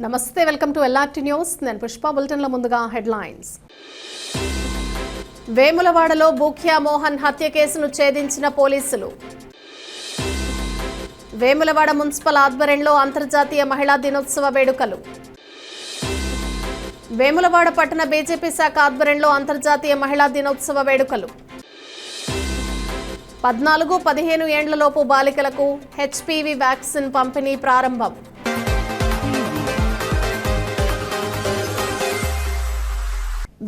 నమస్తే, welcome to LRT news. నేను పుష్ప. బులెటిన్ల ముందుగా హెడ్లైన్స్. వేములవాడలో బూక్యా మోహన్ హత్య కేసును ఛేదించిన పోలీసులు. వేములవాడ మున్సిపల్ ఆధ్వర్యంలో అంతర్జాతీయ మహిళా దినోత్సవ వేడుకలు. వేములవాడ పట్టణ బీజేపీ శాఖ ఆధ్వర్యంలో అంతర్జాతీయ మహిళా దినోత్సవ వేడుకలు. 14-15 ఏండ్లలోపు బాలికలకు హెచ్పివి వ్యాక్సిన్ పంపిణీ ప్రారంభం.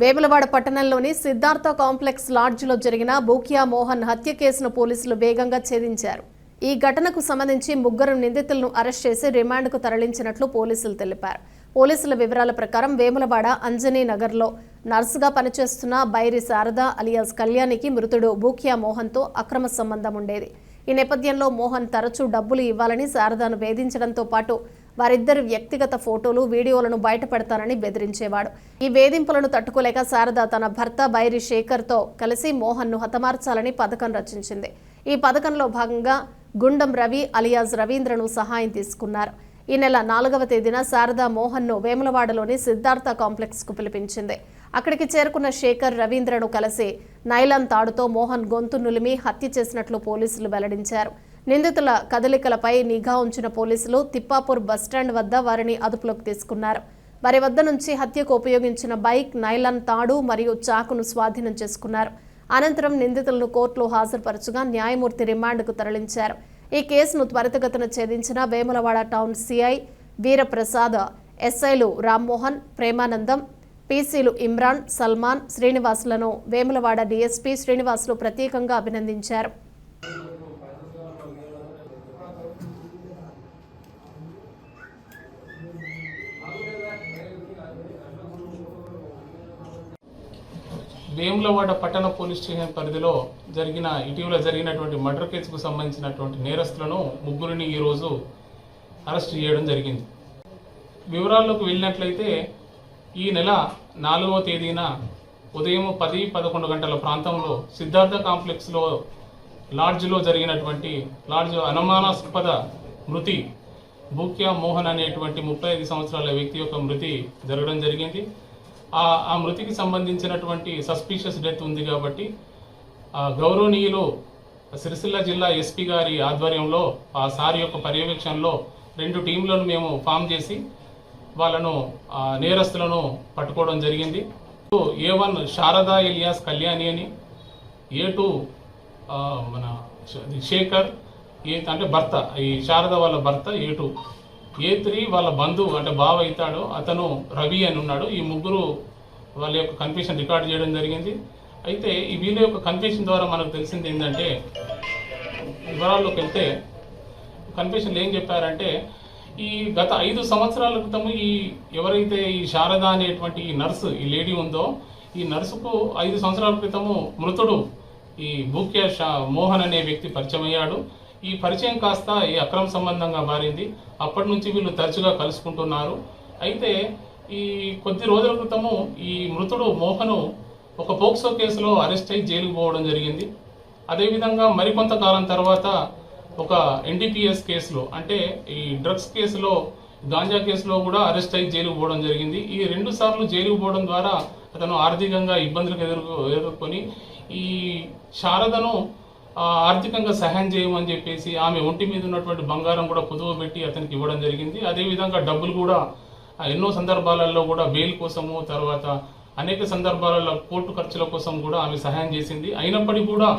వేములవాడ పట్టణంలోని సిద్ధార్థ కాంప్లెక్స్ లాడ్జిలో జరిగిన బూక్యా మోహన్ హత్య కేసును పోలీసులు వేగంగా ఛేదించారు. ఈ ఘటనకు సంబంధించి 3 నిందితులను అరెస్ట్ చేసి రిమాండ్కు తరలించినట్లు పోలీసులు తెలిపారు. పోలీసుల వివరాల ప్రకారం వేములవాడ అంజనీ నగర్లో నర్సుగా పనిచేస్తున్న బైరి శారద అలియాస్ కళ్యాణికి మృతుడు బూక్యా మోహన్తో అక్రమ సంబంధం ఉండేది. ఈ నేపథ్యంలో మోహన్ తరచూ డబ్బులు ఇవ్వాలని శారదను వేధించడంతో పాటు వారిద్దరి వ్యక్తిగత ఫోటోలు, వీడియోలను బయటపెడతానని బెదిరించేవాడు. ఈ వేధింపులను తట్టుకోలేక శారద తన భర్త బైరి శేఖర్తో కలిసి మోహన్ను హతమార్చాలని పథకం రచించింది. ఈ పథకంలో భాగంగా గుండం రవి అలియాస్ రవీంద్రను సహాయం తీసుకున్నారు. ఈ నెల 4వ తేదీన శారద మోహన్ను వేములవాడలోని సిద్ధార్థ కాంప్లెక్స్కు పిలిపించింది. అక్కడికి చేరుకున్న శేఖర్ రవీంద్రను కలిసి నైలాన్ తాడుతో మోహన్ గొంతు నులిమి హత్య చేసినట్లు పోలీసులు వెల్లడించారు. నిందితుల కదలికలపై నిఘా ఉంచిన పోలీసులు తిప్పాపూర్ బస్టాండ్ వద్ద వారిని అదుపులోకి తీసుకున్నారు. వారి వద్ద నుంచి హత్యకు ఉపయోగించిన బైక్, నైలాన్ తాడు మరియు చాకును స్వాధీనం చేసుకున్నారు. అనంతరం నిందితులను కోర్టులో హాజరుపరచగా న్యాయమూర్తి రిమాండ్కు తరలించారు. ఈ కేసును త్వరితగతిన ఛేదించిన వేములవాడ టౌన్ సిఐ వీరప్రసాద్, ఎస్ఐలు రామ్మోహన్, ప్రేమానందం, పీసీలు ఇమ్రాన్, సల్మాన్, శ్రీనివాసులను వేములవాడ డీఎస్పీ శ్రీనివాసులు ప్రత్యేకంగా అభినందించారు. వేములవాడ పట్టణ పోలీస్ స్టేషన్ పరిధిలో ఇటీవల జరిగినటువంటి మర్డర్ కేసుకు సంబంధించినటువంటి నేరస్తులను 3ని ఈరోజు అరెస్ట్ చేయడం జరిగింది. వివరాల్లోకి వెళ్ళినట్లయితే ఈ నెల 4వ తేదీన ఉదయం 10-11 గంటల ప్రాంతంలో సిద్ధార్థ కాంప్లెక్స్లో లాడ్జ్లో జరిగినటువంటి అనుమానాస్పద మృతి బూక్యా మోహన్ అనేటువంటి 35 సంవత్సరాల వ్యక్తి యొక్క మృతి జరగడం జరిగింది. ఆ మృతికి సంబంధించినటువంటి సస్పీషియస్ డెత్ ఉంది కాబట్టి గౌరవనీయులు సిరిసిల్ల జిల్లా ఎస్పీ గారి ఆధ్వర్యంలో ఆ సార్ యొక్క పర్యవేక్షణలో 2 టీంలను మేము ఫామ్ చేసి వాళ్ళను నేరస్తులను పట్టుకోవడం జరిగింది. A1 శారదా ఎలియాస్ కళ్యాణి అని, A2 మన శేఖర్, అంటే భర్త, ఈ శారద వాళ్ళ భర్త A2, A3 వాళ్ళ బంధువు అంటే బావ అవుతాడు అతను రవి అని ఉన్నాడు. ఈ 3 వాళ్ళ యొక్క కన్ఫెషన్ రికార్డ్ చేయడం జరిగింది. అయితే ఈ వీళ్ళ యొక్క కన్ఫెషన్ ద్వారా మనకు తెలిసింది ఏంటంటే, వివరాల్లోకి వెళ్తే కన్ఫెషన్లు ఏం చెప్పారంటే, ఈ గత 5 సంవత్సరాల క్రితం ఎవరైతే ఈ శారద అనేటువంటి ఈ నర్సు, ఈ లేడీ ఉందో, ఈ నర్సుకు 5 సంవత్సరాల క్రితము మృతుడు ఈ బూక్యా మోహన్ అనే వ్యక్తి పరిచయం అయ్యాడు. ఈ పరిచయం కాస్త ఈ అక్రమ సంబంధంగా మారింది. అప్పటి నుంచి వీళ్ళు తరచుగా కలుసుకుంటున్నారు. అయితే ఈ కొద్ది రోజుల క్రితము ఈ మృతుడు మోహను ఒక పోక్సో కేసులో అరెస్ట్ అయి జైలుకు పోవడం జరిగింది. అదేవిధంగా మరికొంతకాలం తర్వాత ఒక NDPS కేసులో, అంటే ఈ డ్రగ్స్ కేసులో, గాంజా కేసులో కూడా అరెస్ట్ అయి జైలుకు పోవడం జరిగింది. ఈ 2 సార్లు జైలుకు పోవడం ద్వారా అతను ఆర్థికంగా ఇబ్బందులకు ఎదుర్కొని ఈ శారదను ఆర్థికంగా సహాయం చేయమని చెప్పేసి ఆమె ఒంటి మీద ఉన్నటువంటి బంగారం కూడా కుదువ పెట్టి అతనికి ఇవ్వడం జరిగింది. అదేవిధంగా డబ్బులు కూడా ఎన్నో సందర్భాలలో కూడా బెయిల్ కోసము, తర్వాత అనేక సందర్భాలలో కోర్టు ఖర్చుల కోసం కూడా ఆమె సహాయం చేసింది. అయినప్పటికీ కూడా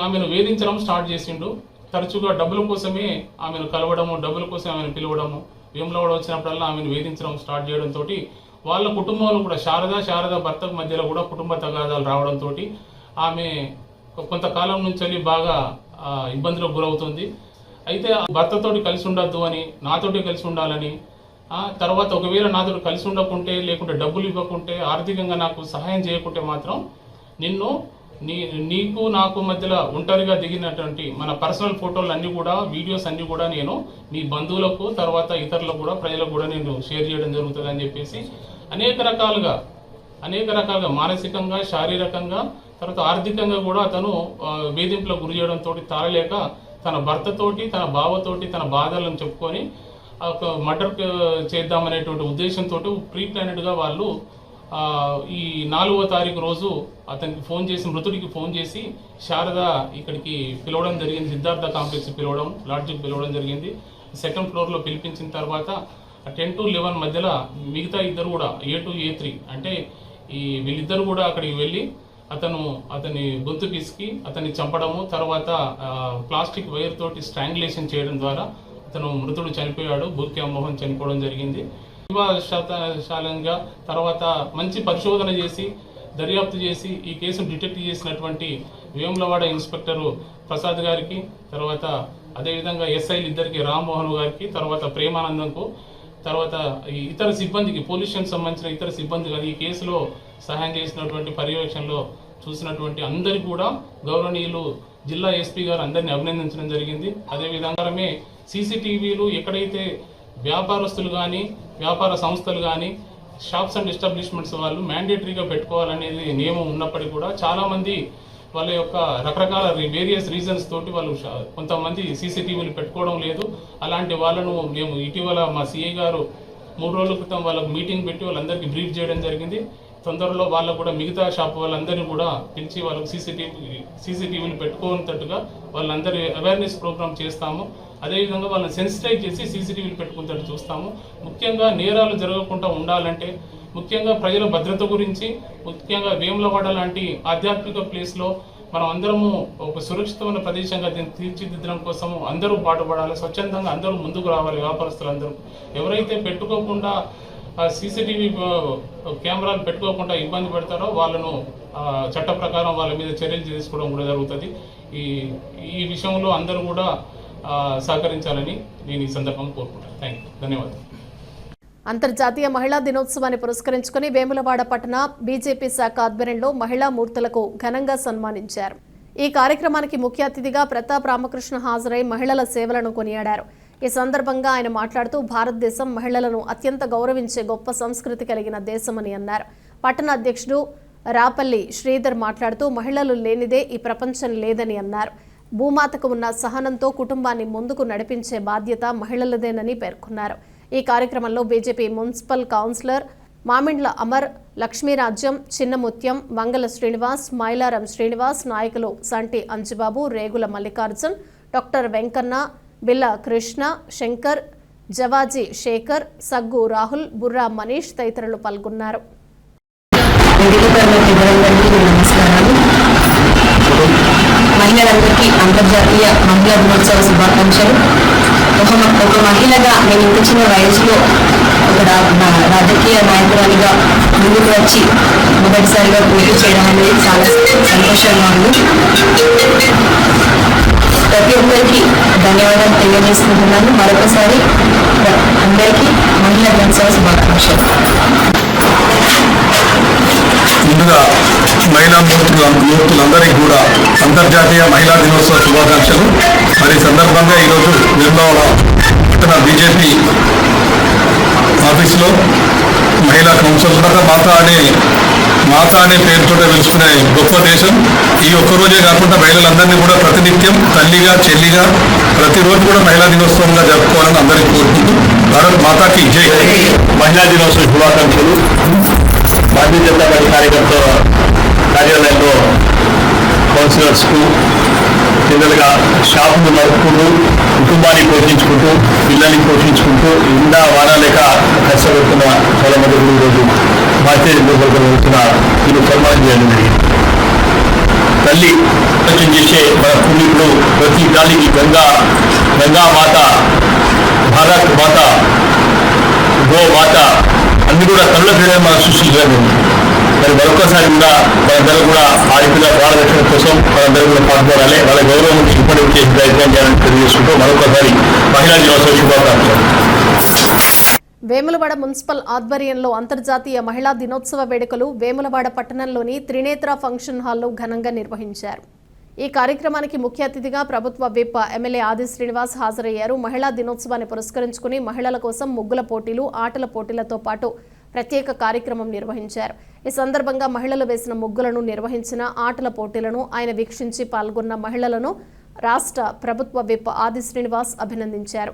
ఆమెను వేధించడం స్టార్ట్ చేసిండు. తరచుగా డబ్బుల కోసమే ఆమెను కలవడము, డబ్బుల కోసం ఆమెను పిలవడము, వేములవాడ వచ్చినప్పుడల్లా ఆమెను వేధించడం స్టార్ట్ చేయడంతో వాళ్ళ కుటుంబంలో కూడా శారద భర్తకు మధ్యలో కూడా కుటుంబ తగాదాలు రావడంతో ఆమె కొంతకాలం నుంచి బాగా ఇబ్బందులకు గురవుతుంది. అయితే భర్తతోటి కలిసి ఉండద్దు అని, నాతోటి కలిసి ఉండాలని, తర్వాత ఒకవేళ నాతో కలిసి ఉండకుంటే, లేకుంటే డబ్బులు ఇవ్వకుంటే, ఆర్థికంగా నాకు సహాయం చేయకుంటే మాత్రం నీకు నాకు మధ్యలో ఒంటరిగా దిగినటువంటి మన పర్సనల్ ఫోటోలు అన్నీ కూడా, వీడియోస్ అన్నీ కూడా నేను మీ బంధువులకు, తర్వాత ఇతరులకు కూడా, ప్రజలకు కూడా నేను షేర్ చేయడం జరుగుతుంది అని చెప్పేసి అనేక రకాలుగా మానసికంగా, శారీరకంగా, తర్వాత ఆర్థికంగా కూడా అతను వేధింపులకు గురి చేయడంతో తాళలేక తన భర్తతోటి, తన బావతోటి తన బాధలను చెప్పుకొని ఒక మర్డర్ చేద్దామనేటువంటి ఉద్దేశంతో ప్రీ ప్లానెడ్గా వాళ్ళు ఈ 4వ తారీఖు రోజు అతనికి ఫోన్ చేసి, మృతుడికి ఫోన్ చేసి శారద ఇక్కడికి పిలవడం జరిగింది. సిద్ధార్థ కాంప్లెక్స్ పిలవడం, లాడ్జికి పిలవడం జరిగింది. 2nd ఫ్లోర్లో పిలిపించిన తర్వాత 10 to 11 మధ్యలో మిగతా ఇద్దరు కూడా A to A3 అంటే వీళ్ళిద్దరు కూడా అక్కడికి వెళ్ళి అతని గొంతు పిసికి అతన్ని చంపడము, తర్వాత ప్లాస్టిక్ వైర్ తోటి స్ట్రాంగులేషన్ చేయడం ద్వారా మృతుడు చనిపోయాడు. బూక్యా మోహన్ చనిపోవడం జరిగింది. శాలంగా తర్వాత మంచి పరిశోధన చేసి దర్యాప్తు చేసి ఈ కేసును డిటెక్ట్ చేసినటువంటి వేములవాడ ఇన్స్పెక్టరు ప్రసాద్ గారికి, తర్వాత అదేవిధంగా ఎస్ఐలు ఇద్దరికి రామ్మోహన్ గారికి, తర్వాత ప్రేమానందంకు, తర్వాత ఇతర సిబ్బందికి, పోలీస్ స్టేషన్ సంబంధించిన ఇతర సిబ్బంది ఈ కేసులో సహాయం చేసినటువంటి పర్యవేక్షణలో చూసినటువంటి అందరికీ కూడా గౌరవనీయులు జిల్లా ఎస్పీ గారు అందరినీ అభినందించడం జరిగింది. అదేవిధంగా సీసీటీవీలు ఎక్కడైతే వ్యాపారస్తులు కానీ వ్యాపార సంస్థలు కానీ షాప్స్ అండ్ ఎస్టాబ్లిష్మెంట్స్ వాళ్ళు మ్యాండేటరీగా పెట్టుకోవాలనేది నియమం ఉన్నప్పటికీ కూడా చాలామంది వాళ్ళ యొక్క రకరకాల వేరియస్ రీజన్స్ తోటి వాళ్ళు కొంతమంది సీసీటీవీలు పెట్టుకోవడం లేదు. అలాంటి వాళ్ళను మేము ఇటీవల మా సిఐ గారు 3 రోజుల క్రితం వాళ్ళకు మీటింగ్ పెట్టి వాళ్ళందరికీ బ్రీఫ్ చేయడం జరిగింది. తొందరలో వాళ్ళకు కూడా మిగతా షాప్ వాళ్ళందరినీ కూడా పిలిచి వాళ్ళకు సీసీటీవీలు పెట్టుకునేటట్టుగా వాళ్ళందరి అవేర్నెస్ ప్రోగ్రామ్ చేస్తాము. అదేవిధంగా వాళ్ళని సెన్సిటైజ్ చేసి సీసీటీవీలు పెట్టుకునేటట్టు చూస్తాము. ముఖ్యంగా నేరాలు జరగకుండా ఉండాలంటే, ముఖ్యంగా ప్రజల భద్రత గురించి, ముఖ్యంగా వేములవాడ లాంటి ఆధ్యాత్మిక ప్లేస్లో మనం అందరము ఒక సురక్షితమైన ప్రదేశంగా దీన్ని తీర్చిదిద్దడం కోసము అందరూ పాటుపడాలి. స్వచ్ఛందంగా అందరూ ముందుకు రావాలి. వ్యాపారస్తులందరూ ఎవరైతే పెట్టుకోకుండా సీసీటీవీ కెమెరాలు పెట్టుకోకుండా ఇబ్బంది పెడతారో వాళ్ళను చట్ట ప్రకారం వాళ్ళ మీద చర్యలు తీసుకోవడం కూడా జరుగుతుంది. ఈ విషయంలో అందరూ కూడా సహకరించాలని నేను ఈ సందర్భంగా కోరుకుంటాను. ధన్యవాదాలు. అంతర్జాతీయ మహిళా దినోత్సవాన్ని పురస్కరించుకుని వేములవాడ పట్టణ బీజేపీ శాఖ ఆధ్వర్యంలో మహిళా మూర్తులకు ఘనంగా సన్మానించారు. ఈ కార్యక్రమానికి ముఖ్య అతిథిగా ప్రతాప్ రామకృష్ణ హాజరై మహిళల సేవలను కొనియాడారు. ఈ సందర్భంగా ఆయన మాట్లాడుతూ భారతదేశం మహిళలను అత్యంత గౌరవించే గొప్ప సంస్కృతి కలిగిన దేశమని అన్నారు. పట్టణ అధ్యక్షుడు రాపల్లి శ్రీధర్ మాట్లాడుతూ మహిళలు లేనిదే ఈ ప్రపంచం లేదని అన్నారు. భూమాతకు ఉన్న సహనంతో కుటుంబాన్ని ముందుకు నడిపించే బాధ్యత మహిళలదేనని పేర్కొన్నారు. ఈ కార్యక్రమంలో BJP municipal councillor Mamindla Amar, Lakshmirajyam, Chinnamutyam, Mangala Srinivas, Mailaram Srinivas, నాయకులు సంటి అంజిబాబు, రేగుల మల్లికార్జున్, డాక్టర్ వెంకన్న, బిల్ల కృష్ణ, శంకర్, జవాజీ శేఖర్, సగ్గు రాహుల్, బుర్రా మనీష్ తదితరులు పాల్గొన్నారు. మహిళలందరికీ అంతర్జాతీయ మహిళా దినోత్సవ శుభాకాంక్షలు. ఒక మహిళగా నేను ఇంత చిన్న వయసులో ఒక రాజకీయ నాయకురాలిగా ముందుకు వచ్చి మొదటిసారిగా పోటీ చేయడం అనేది చాలా సంతోషంగా ఉంది. ప్రతి ఒక్కరికి ధన్యవాదాలు తెలియజేసుకుంటున్నాను. మరొకసారి అందరికీ మహిళా దినోత్సవ శుభాకాంక్షలు. ముందుగా మహిళా మూర్తులందరికీ కూడా అంతర్జాతీయ మహిళా దినోత్సవ శుభాకాంక్షలు. మరి సందర్భంగా ఈరోజు వేములవాడ పట్టణ బీజేపీ ఆఫీసులో మహిళా కౌన్సిల్ మాత అనే పేరుతో తెలుసుకునే గొప్ప దేశం. ఈ ఒక్కరోజే కాకుండా మహిళలందరినీ కూడా ప్రతినిత్యం తల్లిగా, చెల్లిగా ప్రతిరోజు కూడా మహిళా దినోత్సవంగా జరుపుకోవాలని అందరికీ కోరుకుంటూ భారత్ మాతాకి జై. మహిళా దినోత్సవ శుభాకాంక్షలు. భారతీయ జనతా పార్టీ కార్యకర్తల కార్యాలయంలో కౌన్సిలర్స్కు జనరల్గా షాపులు నడుపుకుంటూ కుటుంబాన్ని పోషించుకుంటూ పిల్లల్ని పోషించుకుంటూ ఇందా వారాలేక కష్టపడుతున్న చాలా మంది ఈరోజు భారతీయ జనతా పార్టీ వస్తున్న వీళ్ళు సన్మానం చేయడం జరిగింది. తల్లి ఆలోచన చేసే మన పూర్వీకులు ప్రతి గాలికి గంగా మాత, భారత్ మాత, గో మాత అన్ని కూడా కళ్ళ పేరే మనం సృష్టించలేదు. మరి మరొకసారి కూడా మనందరూ కూడా ఆడపిల్ల ప్రాణరక్షణ కోసం మనందరూ కూడా పాల్గొనాలి. వాళ్ళ గౌరవం ఇప్పటికీ చేసి ప్రయత్నం చేయాలని తెలియజేసుకుంటూ మరొకసారి మహిళా దినోత్సవ శుభాకాంక్షలు. వేములవాడ మున్సిపల్ ఆధ్వర్యంలో అంతర్జాతీయ మహిళా దినోత్సవ వేడుకలు వేములవాడ పట్టణంలోని త్రినేత్ర ఫంక్షన్ హాల్లో ఘనంగా నిర్వహించారు. ఈ కార్యక్రమానికి ముఖ్య అతిథిగా ప్రభుత్వ విప్ ఎమ్మెల్యే ఆది శ్రీనివాస్ హాజరయ్యారు. మహిళా దినోత్సవాన్ని పురస్కరించుకుని మహిళల కోసం ముగ్గుల పోటీలు, ఆటల పోటీలతో పాటు ప్రత్యేక కార్యక్రమం నిర్వహించారు. ఈ సందర్భంగా మహిళలు వేసిన ముగ్గులను, నిర్వహించిన ఆటల పోటీలను ఆయన వీక్షించి పాల్గొన్న మహిళలను రాష్ట్ర ప్రభుత్వ విప్ ఆది శ్రీనివాస్ అభినందించారు.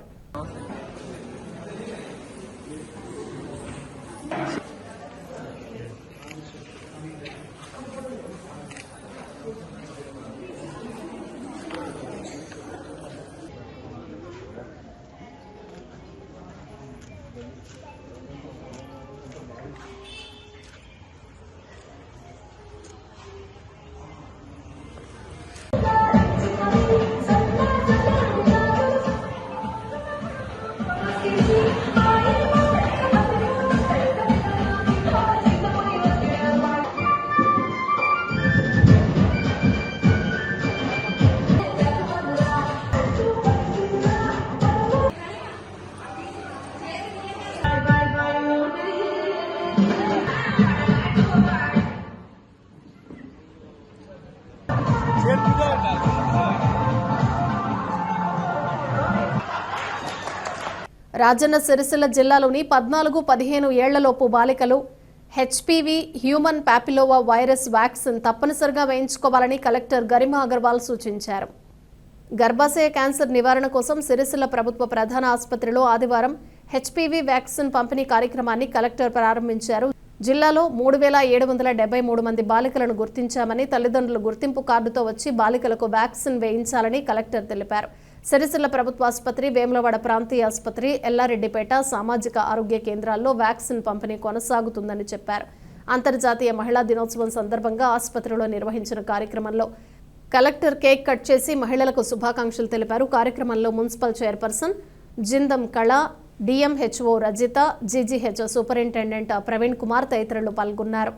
రాజన్న సిరిసిల్ల జిల్లాలోని 14-15 ఏళ్లలోపు బాలికలు హెచ్పివి హ్యూమన్ పాపిలోవా వైరస్ వ్యాక్సిన్ తప్పనిసరిగా వేయించుకోవాలని కలెక్టర్ గరిమా అగర్వాల్ సూచించారు. గర్భాశయ క్యాన్సర్ నివారణ కోసం సిరిసిల్ల ప్రభుత్వ ప్రధాన ఆసుపత్రిలో ఆదివారం హెచ్పివి వ్యాక్సిన్ పంపిణీ కార్యక్రమాన్ని కలెక్టర్ ప్రారంభించారు. జిల్లాలో 3773 మంది బాలికలను గుర్తించామని, తల్లిదండ్రులు గుర్తింపు కార్డుతో వచ్చి బాలికలకు వ్యాక్సిన్ వేయించాలని కలెక్టర్ తెలిపారు. సిరిసిల్ల ప్రభుత్వ ఆసుపత్రి, వేములవాడ ప్రాంతీయ ఆసుపత్రి, ఎల్లారెడ్డిపేట సామాజిక ఆరోగ్య కేంద్రాల్లో వ్యాక్సిన్ పంపిణీ కొనసాగుతుందని చెప్పారు. అంతర్జాతీయ మహిళా దినోత్సవం సందర్భంగా ఆసుపత్రిలో నిర్వహించిన కార్యక్రమంలో కలెక్టర్ కేక్ కట్ చేసి మహిళలకు శుభాకాంక్షలు తెలిపారు. కార్యక్రమంలో మున్సిపల్ చైర్పర్సన్ జిందం కళ, DMHO Rajitha, GGH superintendent Praveen Kumar తదితరులు పాల్గొన్నారు.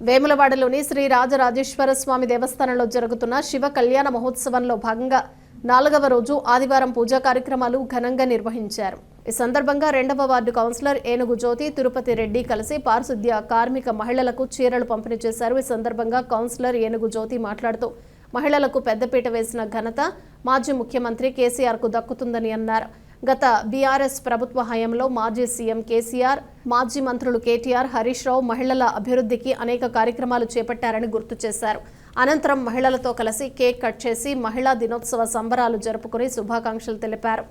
వేములవాడలోని శ్రీ రాజరాజేశ్వర స్వామి దేవస్థానంలో జరుగుతున్న శివ కళ్యాణ మహోత్సవంలో భాగంగా 4వ రోజు ఆదివారం పూజా కార్యక్రమాలు ఘనంగా నిర్వహించారు. ఈ సందర్భంగా 2వ వార్డు కౌన్సిలర్ ఏనుగు జ్యోతి, తిరుపతి రెడ్డి కలిసి పారిశుద్ధ్య కార్మిక మహిళలకు చీరలు పంపిణీ చేశారు. ఈ సందర్భంగా కౌన్సిలర్ ఏనుగు జ్యోతి మాట్లాడుతూ మహిళలకు పెద్దపీట వేసిన ఘనత మాజీ ముఖ్యమంత్రి కేసీఆర్కు దక్కుతుందని అన్నారు. గత బీఆర్ఎస్ ప్రభుత్వ హయాంలో మాజీ సీఎం కేసీఆర్, మాజీ మంత్రులు కేటీఆర్, హరీష్ రావు మహిళల అభివృద్ధికి అనేక కార్యక్రమాలు చేపట్టారని గుర్తు చేశారు. అనంతరం మహిళలతో కలిసి కేక్ కట్ చేసి మహిళా దినోత్సవ సంబరాలు జరుపుకుని శుభాకాంక్షలు తెలిపారు.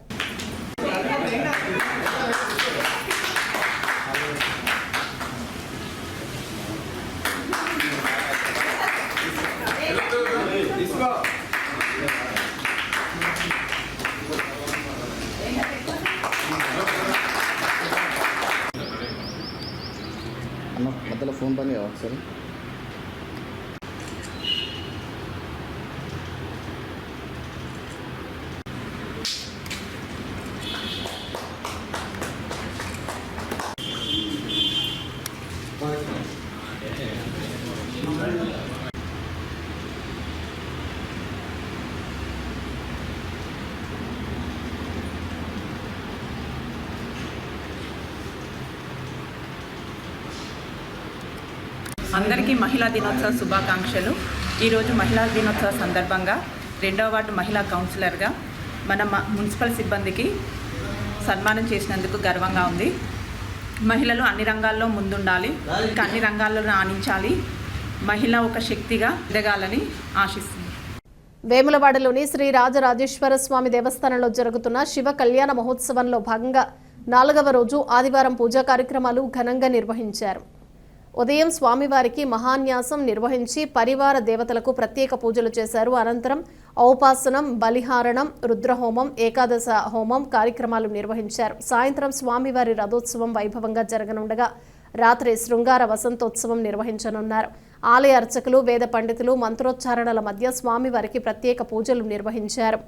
అన్న మధ్యలో ఫోన్ పని ఒకసారి అందరికీ మహిళా దినోత్సవ శుభాకాంక్షలు. ఈరోజు మహిళా దినోత్సవ సందర్భంగా 2వ వార్డు మహిళా కౌన్సిలర్గా మన మున్సిపల్ సిబ్బందికి సన్మానం చేసినందుకు గర్వంగా ఉంది. మహిళలు అన్ని రంగాల్లో ముందుండాలి, ఇంకా అన్ని రంగాల్లో రాణించాలి. మహిళ ఒక శక్తిగా ఎదగాలని ఆశిస్తుంది. వేములవాడలోని శ్రీ రాజరాజేశ్వర స్వామి దేవస్థానంలో జరుగుతున్న శివ కళ్యాణ మహోత్సవంలో భాగంగా 4వ రోజు ఆదివారం పూజా కార్యక్రమాలు ఘనంగా నిర్వహించారు. ఉదయం స్వామివారికి మహాన్యాసం నిర్వహించి పరివార దేవతలకు ప్రత్యేక పూజలు చేశారు. అనంతరం ఔపాసనం, బలిహారణం, రుద్రహోమం, ఏకాదశ హోమం కార్యక్రమాలు నిర్వహించారు. సాయంత్రం స్వామివారి రథోత్సవం వైభవంగా జరగనుండగా రాత్రి శృంగార వసంతోత్సవం నిర్వహించనున్నారు. ఆలయ అర్చకులు, వేద పండితులు మంత్రోచ్చారణల మధ్య స్వామివారికి ప్రత్యేక పూజలు నిర్వహించారు.